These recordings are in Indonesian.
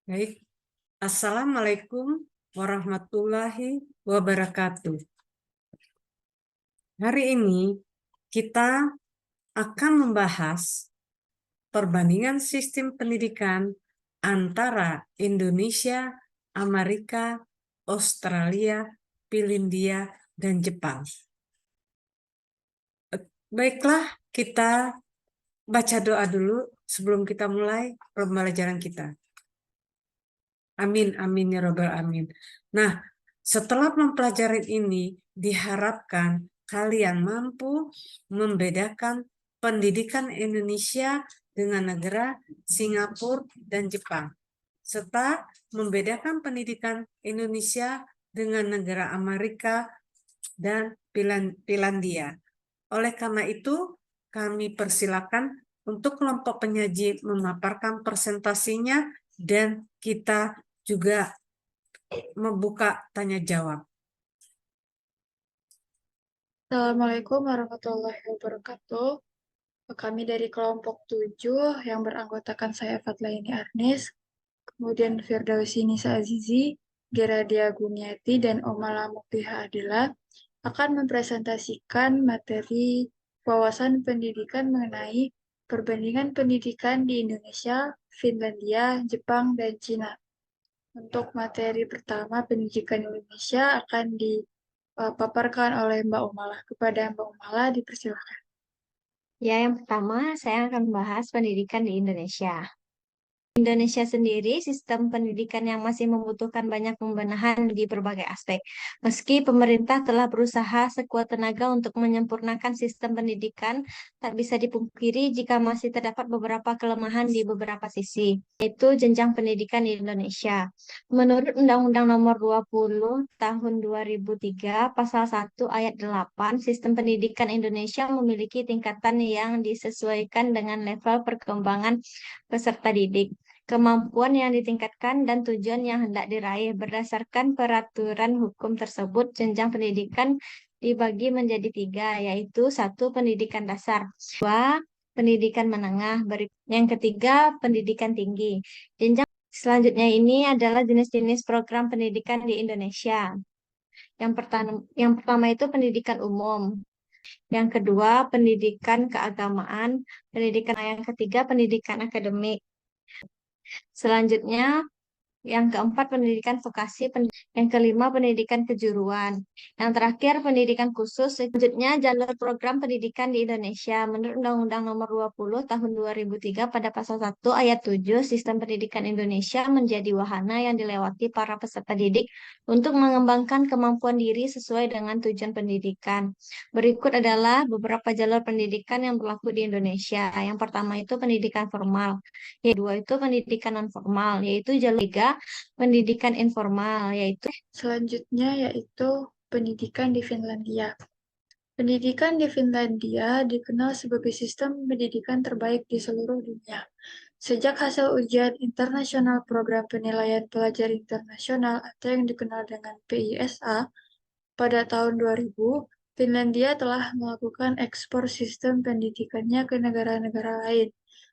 Baik, Assalamualaikum warahmatullahi wabarakatuh. Hari ini kita akan membahas perbandingan sistem pendidikan antara Indonesia, Amerika, Australia, Finlandia, dan Jepang. Baiklah, kita baca doa dulu sebelum kita mulai pembelajaran kita. Amin, amin ya robbal amin. Nah, setelah mempelajari ini, diharapkan kalian mampu membedakan pendidikan Indonesia dengan negara Singapura dan Jepang, serta membedakan pendidikan Indonesia dengan negara Amerika dan Finlandia. Oleh karena itu, kami persilakan untuk kelompok penyaji memaparkan presentasinya dan kita juga membuka tanya jawab. Assalamualaikum warahmatullahi wabarakatuh. Kami dari kelompok 7 yang beranggotakan saya Fatlaini Arnis, kemudian Firdausi Nisa Azizi, Geradia Guniati, dan Omala Muktiha Adila akan mempresentasikan materi wawasan pendidikan mengenai perbandingan pendidikan di Indonesia, Finlandia, Jepang, dan Cina. Untuk materi pertama, pendidikan Indonesia akan dipaparkan oleh Mbak Umala. Kepada Mbak Umala, dipersilakan. Ya, yang pertama saya akan membahas pendidikan di Indonesia. Indonesia sendiri, sistem pendidikan yang masih membutuhkan banyak pembenahan di berbagai aspek. Meski pemerintah telah berusaha sekuat tenaga untuk menyempurnakan sistem pendidikan, tak bisa dipungkiri jika masih terdapat beberapa kelemahan di beberapa sisi, yaitu jenjang pendidikan di Indonesia. Menurut Undang-Undang Nomor 20 Tahun 2003, Pasal 1 Ayat 8, sistem pendidikan Indonesia memiliki tingkatan yang disesuaikan dengan level perkembangan peserta didik, kemampuan yang ditingkatkan, dan tujuan yang hendak diraih. Berdasarkan peraturan hukum tersebut, jenjang pendidikan dibagi menjadi 3, yaitu 1. Pendidikan dasar, 2. Pendidikan menengah, yang ketiga pendidikan tinggi. Jenjang selanjutnya ini adalah jenis-jenis program pendidikan di Indonesia. Yang pertama itu pendidikan umum. Yang kedua, pendidikan keagamaan. Yang ketiga, pendidikan akademik. Selanjutnya, yang keempat, pendidikan vokasi. Yang kelima, pendidikan kejuruan. Yang terakhir, pendidikan khusus. Selanjutnya, jalur program pendidikan di Indonesia. Menurut Undang-Undang Nomor 20 Tahun 2003 pada Pasal 1 Ayat 7, sistem pendidikan Indonesia menjadi wahana yang dilewati para peserta didik untuk mengembangkan kemampuan diri sesuai dengan tujuan pendidikan. Berikut adalah beberapa jalur pendidikan yang berlaku di Indonesia. Yang pertama itu pendidikan formal. Yang kedua itu pendidikan non-formal, yaitu jalur 3, pendidikan informal, yaitu Selanjutnya yaitu pendidikan di Finlandia. Pendidikan di Finlandia dikenal sebagai sistem pendidikan terbaik di seluruh dunia. Sejak hasil ujian internasional Program Penilaian Pelajar Internasional atau yang dikenal dengan PISA pada tahun 2000, Finlandia telah melakukan ekspor sistem pendidikannya ke negara-negara lain.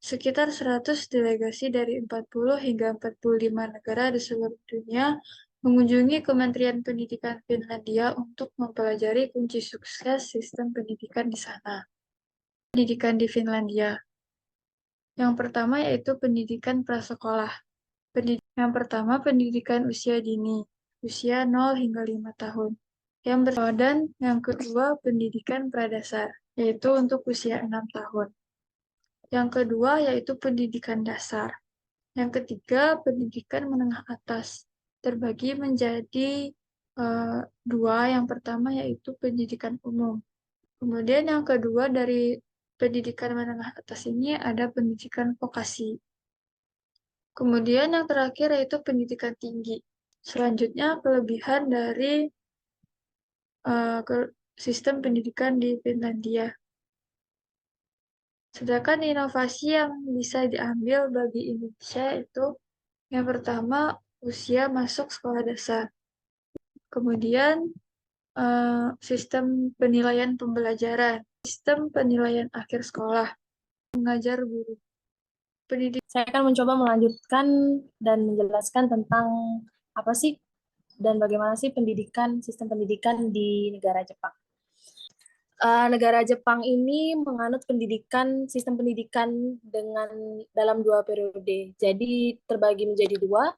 Sekitar 100 delegasi dari 40 hingga 45 negara di seluruh dunia mengunjungi Kementerian Pendidikan Finlandia untuk mempelajari kunci sukses sistem pendidikan di sana. Pendidikan di Finlandia. Yang pertama yaitu pendidikan prasekolah. Yang pertama pendidikan usia dini, usia 0 hingga 5 tahun. Dan yang kedua pendidikan pradasar, yaitu untuk usia 6 tahun. Yang kedua yaitu pendidikan dasar. Yang ketiga pendidikan menengah atas, terbagi menjadi dua. Yang pertama yaitu pendidikan umum. Kemudian yang kedua dari pendidikan menengah atas ini ada pendidikan vokasi. Kemudian yang terakhir yaitu pendidikan tinggi. Selanjutnya kelebihan dari sistem pendidikan di Finlandia. Sedangkan inovasi yang bisa diambil bagi Indonesia itu yang pertama usia masuk sekolah dasar. Kemudian sistem penilaian pembelajaran, sistem penilaian akhir sekolah, mengajar guru. Saya akan mencoba melanjutkan dan menjelaskan tentang apa sih dan bagaimana sih sistem pendidikan di negara Jepang. Negara Jepang ini menganut sistem pendidikan dalam 2 periode. Jadi terbagi menjadi 2,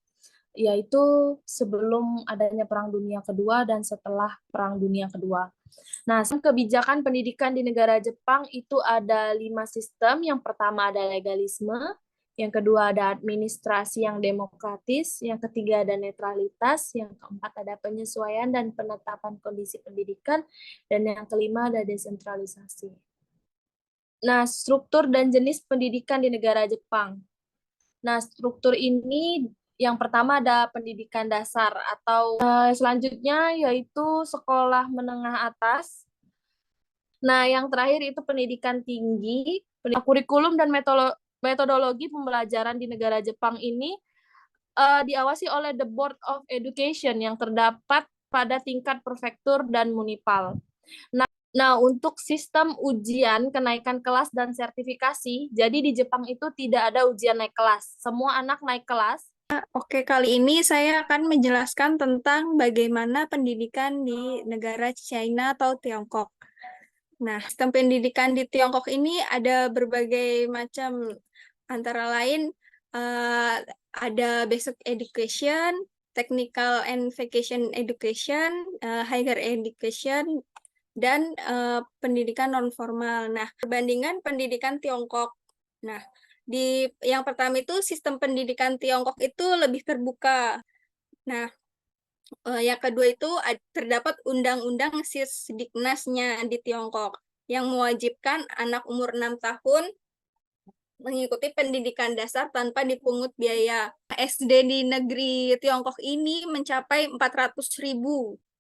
yaitu sebelum adanya Perang Dunia Kedua dan setelah Perang Dunia Kedua. Nah, kebijakan pendidikan di negara Jepang itu ada 5 sistem. Yang pertama ada legalisme, yang kedua ada administrasi yang demokratis, yang ketiga ada netralitas, yang keempat ada penyesuaian dan penetapan kondisi pendidikan, dan yang kelima ada desentralisasi. Nah, struktur dan jenis pendidikan di negara Jepang. Nah, struktur ini yang pertama ada pendidikan dasar atau selanjutnya yaitu sekolah menengah atas. Nah, yang terakhir itu pendidikan tinggi. Kurikulum dan metodologi pembelajaran di negara Jepang ini diawasi oleh the Board of Education yang terdapat pada tingkat prefektur dan munipal. Nah, untuk sistem ujian kenaikan kelas dan sertifikasi, jadi di Jepang itu tidak ada ujian naik kelas. Semua anak naik kelas. Oke, kali ini saya akan menjelaskan tentang bagaimana pendidikan di negara China atau Tiongkok. Nah, sistem pendidikan di Tiongkok ini ada berbagai macam, antara lain ada basic education, technical and vocational education, higher education, dan pendidikan non-formal. Nah, perbandingan pendidikan Tiongkok. Nah, yang pertama itu sistem pendidikan Tiongkok itu lebih terbuka. Nah, yang kedua itu terdapat undang-undang Sisdiknasnya di Tiongkok yang mewajibkan anak umur 6 tahun mengikuti pendidikan dasar tanpa dipungut biaya. SD di negeri Tiongkok ini mencapai 400.000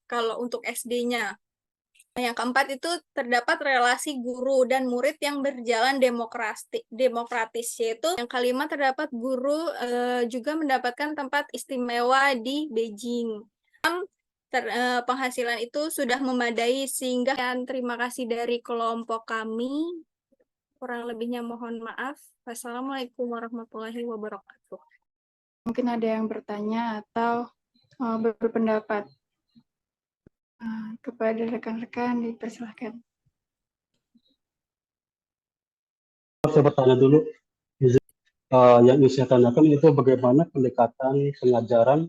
kalau untuk SD-nya. Yang keempat itu terdapat relasi guru dan murid yang berjalan demokratis, yaitu yang kelima terdapat guru juga mendapatkan tempat istimewa di Beijing. Penghasilan itu sudah memadai sehingga terima kasih dari kelompok kami. Kurang lebihnya mohon maaf. Wassalamualaikum warahmatullahi wabarakatuh. Mungkin ada yang bertanya atau berpendapat. Kepada rekan-rekan dipersilahkan. Saya bertanya dulu, yang ingin saya tanyakan itu bagaimana pendekatan pengajaran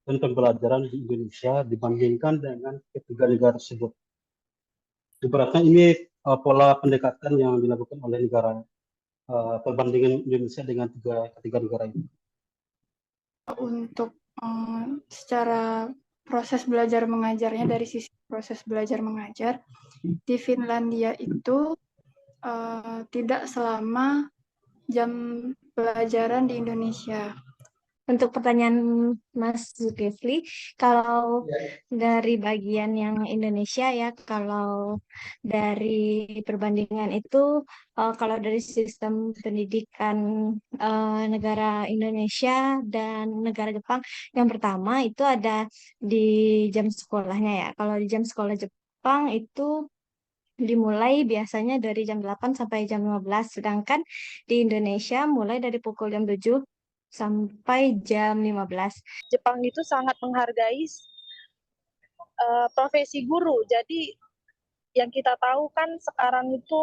dan pembelajaran di Indonesia dibandingkan dengan ketiga negara tersebut. Ibaratnya ini pola pendekatan yang dilakukan oleh negara, perbandingan Indonesia dengan ketiga negara ini. Untuk secara proses belajar mengajarnya, dari sisi proses belajar mengajar, di Finlandia itu tidak selama jam pelajaran di Indonesia. Untuk pertanyaan Mas Zulkifli, kalau dari bagian yang Indonesia ya, kalau dari perbandingan itu, kalau dari sistem pendidikan negara Indonesia dan negara Jepang, yang pertama itu ada di jam sekolahnya ya. Kalau di jam sekolah Jepang itu dimulai biasanya dari jam 8 sampai jam 15, sedangkan di Indonesia mulai dari pukul jam 7 sampai jam 15. Jepang itu sangat menghargai profesi guru. Jadi yang kita tahu kan sekarang itu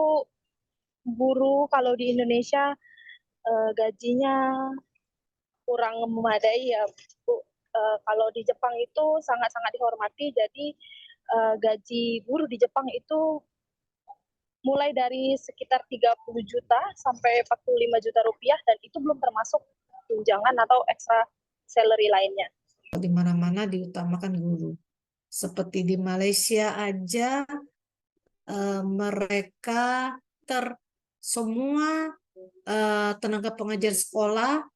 guru kalau di Indonesia gajinya kurang memadai ya, Bu. Kalau di Jepang itu sangat-sangat dihormati. Jadi gaji guru di Jepang itu mulai dari sekitar 30 juta sampai 45 juta rupiah, dan itu belum termasuk tunjangan atau extra salary lainnya. Di mana-mana diutamakan guru. Seperti di Malaysia aja mereka semua tenaga pengajar sekolah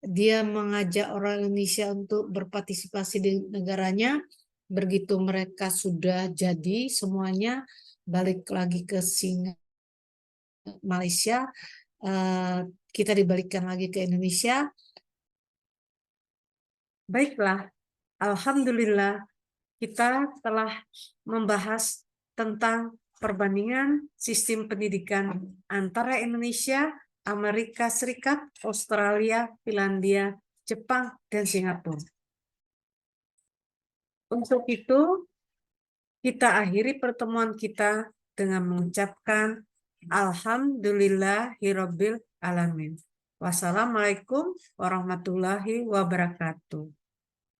dia mengajak orang Indonesia untuk berpartisipasi di negaranya. Begitu mereka sudah jadi semuanya balik lagi ke Malaysia, kita dibalikkan lagi ke Indonesia. Baiklah, alhamdulillah kita telah membahas tentang perbandingan sistem pendidikan antara Indonesia Amerika Serikat, Australia, Finlandia, Jepang, dan Singapura. Untuk itu, kita akhiri pertemuan kita dengan mengucapkan Alhamdulillahirabbil alamin. Wassalamualaikum warahmatullahi wabarakatuh.